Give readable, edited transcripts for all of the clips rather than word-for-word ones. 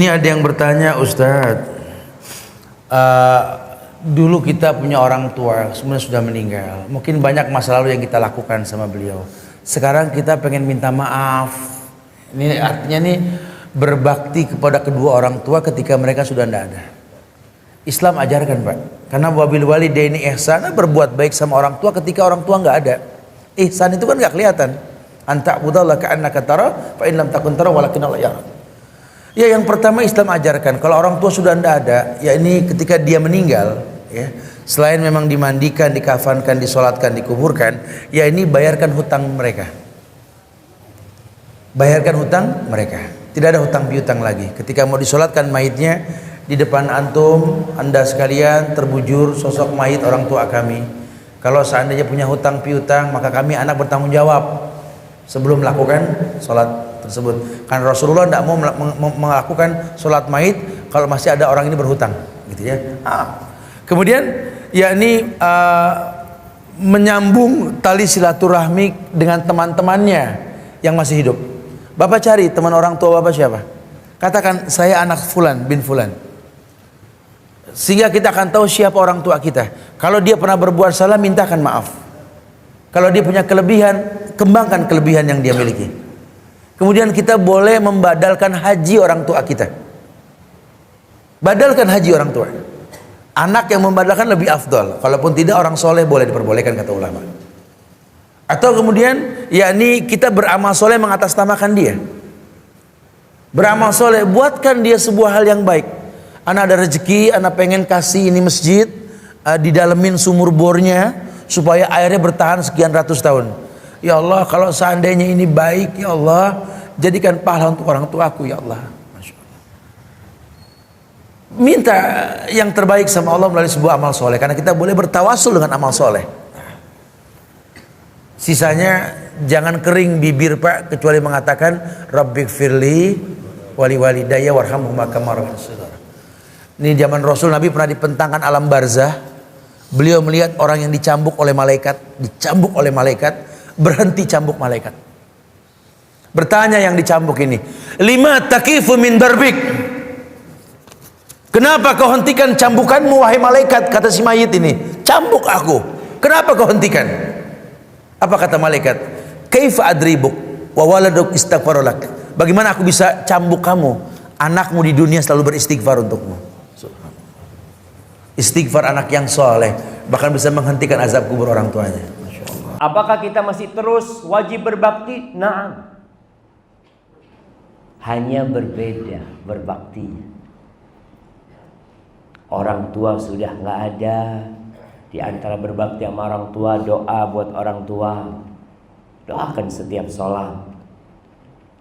Ini ada yang bertanya, Ustadz, dulu kita punya orang tua, sebenarnya sudah meninggal. Mungkin banyak masa lalu yang kita lakukan sama beliau. Sekarang kita pengen minta maaf. Ini artinya nih berbakti kepada kedua orang tua ketika mereka sudah tidak ada. Islam ajarkan, Pak. Karena wabil walidaini ihsana, berbuat baik sama orang tua ketika orang tua nggak ada. Ihsan itu kan nggak kelihatan. Anta budallah ka'annaka tara, fa in lam takun tara walakin Allah yara. Ya, yang pertama Islam ajarkan kalau orang tua sudah tidak ada, ya ini ketika dia meninggal, ya selain memang dimandikan, dikafankan, disolatkan, dikuburkan, ya ini bayarkan hutang mereka. Bayarkan hutang mereka. Tidak ada hutang piutang lagi. Ketika mau disolatkan mayitnya, di depan antum, anda sekalian terbujur sosok mayit orang tua kami. Kalau seandainya punya hutang piutang, maka kami anak bertanggung jawab sebelum melakukan sholat tersebut. Karena Rasulullah tidak mau melakukan sholat mayit kalau masih ada orang ini berhutang, gitu ya. Kemudian yakni menyambung tali silaturahmi dengan teman-temannya yang masih hidup. Bapak cari teman orang tua bapak siapa? Katakan saya anak fulan bin fulan. Sehingga kita akan tahu siapa orang tua kita. Kalau dia pernah berbuat salah, mintakan maaf. Kalau dia punya kelebihan, kembangkan kelebihan yang dia miliki. Kemudian kita boleh membadalkan haji orang tua kita. Badalkan haji orang tua. Anak yang membadalkan lebih afdal. Kalaupun tidak, orang soleh boleh diperbolehkan, kata ulama. Atau kemudian yakni kita beramal soleh mengatasnamakan dia. Beramal soleh, buatkan dia sebuah hal yang baik. Anak ada rezeki, anak pengen kasih ini masjid, didalemin sumur bornya supaya airnya bertahan sekian ratus tahun. Ya Allah, kalau seandainya ini baik, ya Allah, jadikan pahala untuk orang tuaku, ya Allah. Masya Allah. Minta yang terbaik sama Allah melalui sebuah amal soleh, karena kita boleh bertawasul dengan amal soleh. Sisanya jangan kering bibir, Pak, kecuali mengatakan Rabbighfirli wali walidayya warhamhuma kama rabbayani shaghira. Ini zaman Rasul, Nabi pernah dipentangkan alam barzah. Beliau melihat orang yang dicambuk oleh malaikat, berhenti cambuk malaikat. Bertanya yang dicambuk ini, lima takifu min darbik, kenapa kau hentikan cambukanmu wahai malaikat? Kata si mayit ini, cambuk aku, kenapa kau hentikan? Apa kata malaikat? Kaifa adribuk wa waladuk istighfarulak, bagaimana aku bisa cambuk kamu, anakmu di dunia selalu beristighfar untukmu. Istighfar anak yang soleh bahkan bisa menghentikan azab kubur orang tuanya. Apakah kita masih terus wajib berbakti? Naam. Hanya berbeda berbaktinya. Orang tua sudah nggak ada. Di antara berbakti sama orang tua, doa buat orang tua. Doakan setiap sholat.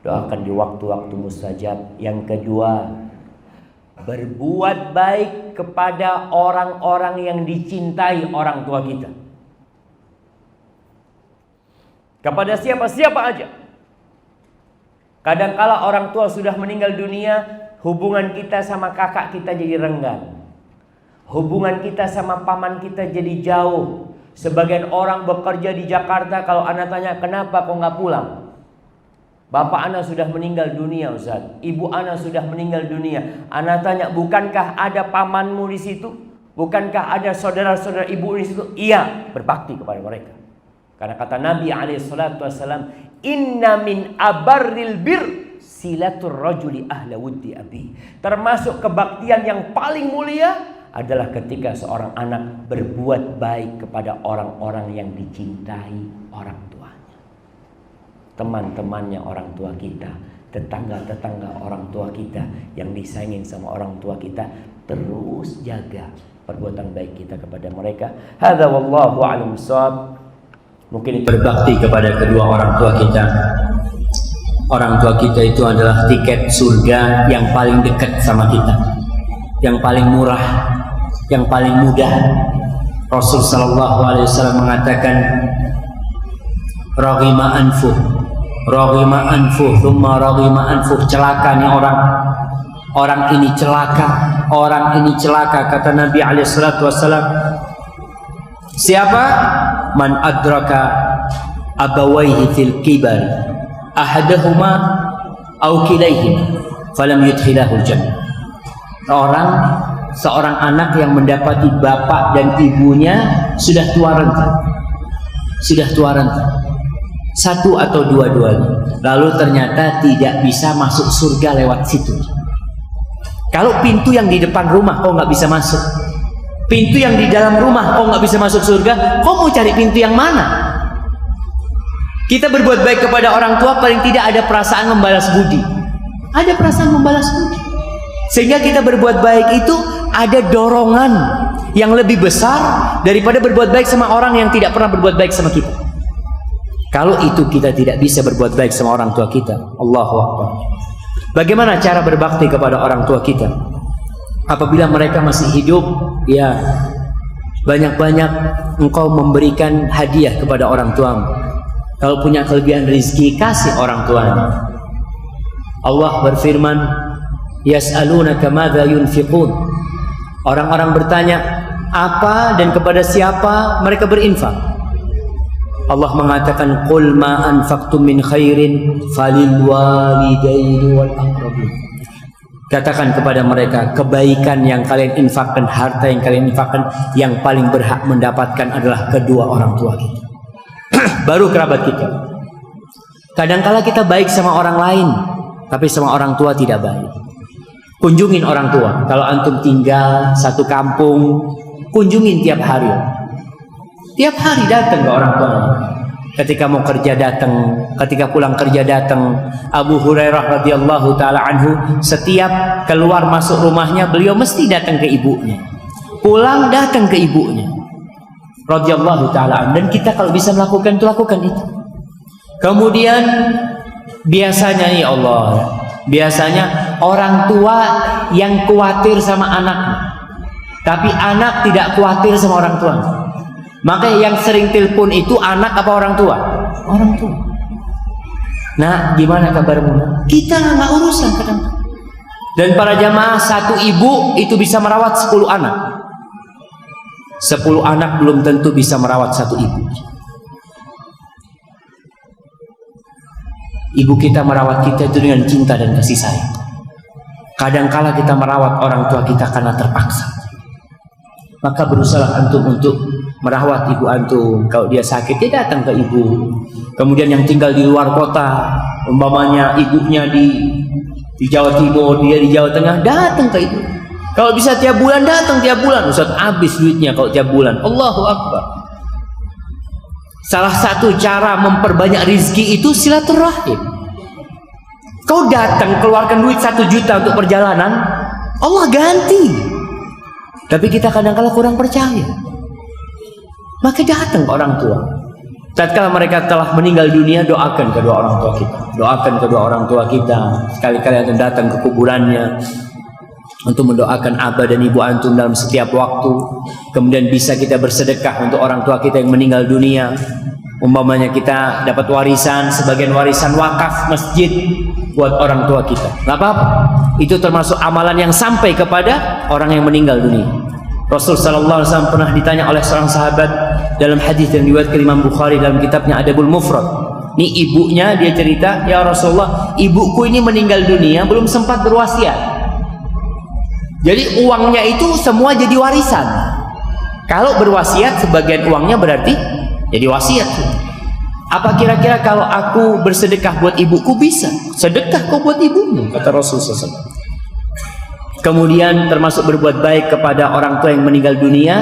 Doakan di waktu-waktu mustajab. Yang kedua, berbuat baik kepada orang-orang yang dicintai orang tua kita. Kepada siapa-siapa aja. Kadangkala orang tua sudah meninggal dunia, hubungan kita sama kakak kita jadi renggang. Hubungan kita sama paman kita jadi jauh. Sebagian orang bekerja di Jakarta, kalau anak tanya kenapa kok nggak pulang? Bapak anak sudah meninggal dunia, Ustaz. Ibu anak sudah meninggal dunia. Anak tanya, bukankah ada pamanmu di situ? Bukankah ada saudara-saudara ibu di situ? Iya, berbakti kepada mereka. Karena kata Nabi SAW, inna min abarril bir silatur rajuli ahla wuddi abi. Termasuk kebaktian yang paling mulia adalah ketika seorang anak berbuat baik kepada orang-orang yang dicintai orang tuanya. Teman-temannya orang tua kita, tetangga-tetangga orang tua kita yang disayangin sama orang tua kita, terus jaga perbuatan baik kita kepada mereka. Hadza wallahu a'lam bissawab. Mungkin berbakti kepada kedua orang tua kita. Orang tua kita itu adalah tiket surga yang paling dekat sama kita, yang paling murah, yang paling mudah. Rasul sallallahu alaihi wasallam mengatakan, raghima anfuh, thumma raghima anfuh, celaka nih orang ini celaka, kata Nabi alaihi salatu wasallam. Siapa? Man adraka abawaihi fil kibar, ahadahuma aw kilaihima, falam yudkhilahul jannah. Seorang anak yang mendapati bapak dan ibunya sudah tua renta, satu atau dua-duanya, lalu ternyata tidak bisa masuk surga lewat situ. Kalau pintu yang di depan rumah kau nggak bisa masuk, pintu yang di dalam rumah kau nggak bisa masuk surga, kau mau cari pintu yang mana? Kita berbuat baik kepada orang tua, paling tidak ada perasaan membalas budi. Ada perasaan membalas budi. Sehingga kita berbuat baik itu ada dorongan yang lebih besar daripada berbuat baik sama orang yang tidak pernah berbuat baik sama kita. Kalau itu kita tidak bisa berbuat baik sama orang tua kita, Allahu Akbar. Bagaimana cara berbakti kepada orang tua kita? Apabila mereka masih hidup, ya banyak-banyak engkau memberikan hadiah kepada orang tuamu. Kalau punya kelebihan rezeki, kasih orang tuanya. Allah berfirman, yas'alunaka madza yunfiqun. Orang-orang bertanya, apa dan kepada siapa mereka berinfak? Allah mengatakan, qul ma anfaqtum min khairin falil walidaini wal aqrabin. Katakan kepada mereka, kebaikan yang kalian infakkan, harta yang kalian infakkan, yang paling berhak mendapatkan adalah kedua orang tua kita. Baru kerabat kita. Kadangkala kita baik sama orang lain, tapi sama orang tua tidak baik. Kunjungin orang tua. Kalau antum tinggal satu kampung, kunjungin tiap hari. Tiap hari datang ke orang tua. Ketika mau kerja datang, ketika pulang kerja datang. Abu Hurairah radhiyallahu taala anhu, setiap keluar masuk rumahnya beliau mesti datang ke ibunya. Pulang datang ke ibunya. Radhiyallahu taala. Dan kita kalau bisa melakukan itu, lakukan itu. Kemudian biasanya nih Allah, biasanya orang tua yang khawatir sama anaknya, tapi anak tidak khawatir sama orang tua. Maka yang sering telepon itu anak apa orang tua? Orang tua. Nah, gimana kabarmu? Kita nggak urusan kadang. Dan para jamaah, satu ibu itu bisa merawat 10 anak. 10 anak belum tentu bisa merawat satu ibu. Ibu kita merawat kita itu dengan cinta dan kasih sayang. Kadangkala kita merawat orang tua kita karena terpaksa. Maka berusaha antum untuk merawat ibu antum. Kalau dia sakit, dia datang ke ibu. Kemudian yang tinggal di luar kota, umpamanya ibunya di Jawa Timur, dia di Jawa Tengah, datang ke ibu. Kalau bisa tiap bulan datang tiap bulan. Ustaz, habis duitnya kalau tiap bulan. Allahu Akbar. Salah satu cara memperbanyak rizki itu silaturahim. Kau datang keluarkan duit 1 juta untuk perjalanan, Allah ganti. Tapi kita kadang-kadang kurang percaya. Maka datang ke orang tua. Tatkala mereka telah meninggal dunia, doakan kedua orang tua kita. Doakan kedua orang tua kita. Sekali-kali antum datang ke kuburannya untuk mendoakan abah dan ibu antum dalam setiap waktu. Kemudian bisa kita bersedekah untuk orang tua kita yang meninggal dunia. Umpamanya kita dapat warisan, sebagian warisan wakaf masjid buat orang tua kita. Gak apa-apa. Itu termasuk amalan yang sampai kepada orang yang meninggal dunia. Rasul sallallahu alaihi wasallam pernah ditanya oleh seorang sahabat dalam hadis yang diriwayatkan Imam Bukhari dalam kitabnya Adabul Mufrad. Ini ibunya, dia cerita, ya Rasulullah, ibuku ini meninggal dunia belum sempat berwasiat. Jadi uangnya itu semua jadi warisan. Kalau berwasiat, sebagian uangnya berarti jadi wasiat. Apa kira-kira kalau aku bersedekah buat ibuku? Bisa. Sedekah kau buat ibumu, kata Rasulullah SAW. Kemudian termasuk berbuat baik kepada orang tua yang meninggal dunia,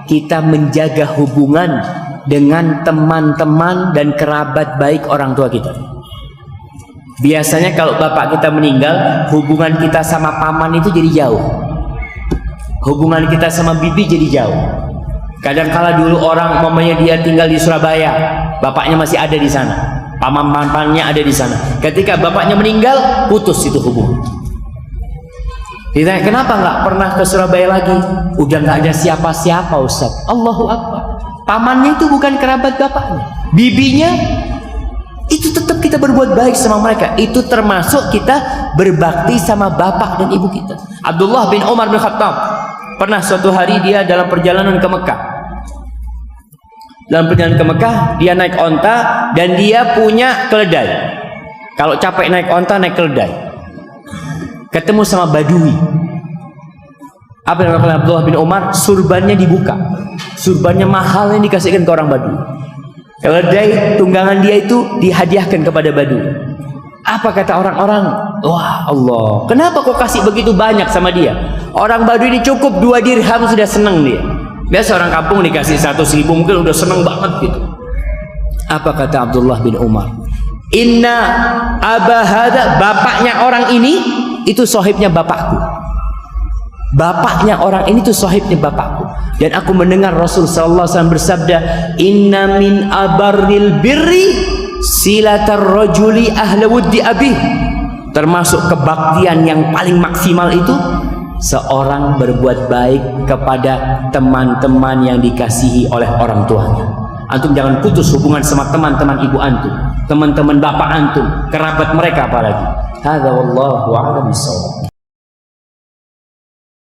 kita menjaga hubungan dengan teman-teman dan kerabat baik orang tua kita. Biasanya kalau bapak kita meninggal, hubungan kita sama paman itu jadi jauh. Hubungan kita sama bibi jadi jauh. Kadang-kala dulu orang mamanya dia tinggal di Surabaya, bapaknya masih ada di sana, paman-pamannya ada di sana. Ketika bapaknya meninggal, putus itu hubungan. Ditanya, kenapa nggak pernah ke Surabaya lagi? Udah nggak ada siapa-siapa, Ustaz. Allahu Akbar. Pamannya itu bukan kerabat bapaknya, bibinya itu tetap kita berbuat baik sama mereka. Itu termasuk kita berbakti sama bapak dan ibu kita. Abdullah bin Umar bin Khattab pernah suatu hari dia dalam perjalanan ke Mekah. Dalam perjalanan ke Mekah, dia naik onta dan dia punya keledai. Kalau capek naik onta, naik keledai. ketemu sama Badui. Apa yang dilakukan Abdullah bin Umar? Surbannya dibuka. Surbannya mahal yang dikasihkan ke orang Badui. Keledai tunggangan dia itu dihadiahkan kepada Badui. Apa kata orang-orang? Wah Allah, kenapa kau kasih begitu banyak sama dia? Orang Badui ini cukup 2 dirham sudah senang dia. Biasa orang kampung dikasih 100.000 mungkin udah senang banget gitu. Apa kata Abdullah bin Umar? Inna Aba Hadza, bapaknya orang ini itu sahibnya bapakku. Bapaknya orang ini tuh sahibnya bapakku. Dan aku mendengar Rasul sallallahu alaihi wasallam bersabda, "Inna min abarril birri silatar rajuli ahla wuddi abih." Termasuk kebaktian yang paling maksimal itu seorang berbuat baik kepada teman-teman yang dikasihi oleh orang tuanya. Antum jangan putus hubungan sama teman-teman ibu antum, teman-teman bapak antum, kerabat mereka apalagi. Hadza wallahu a'lam bissawab.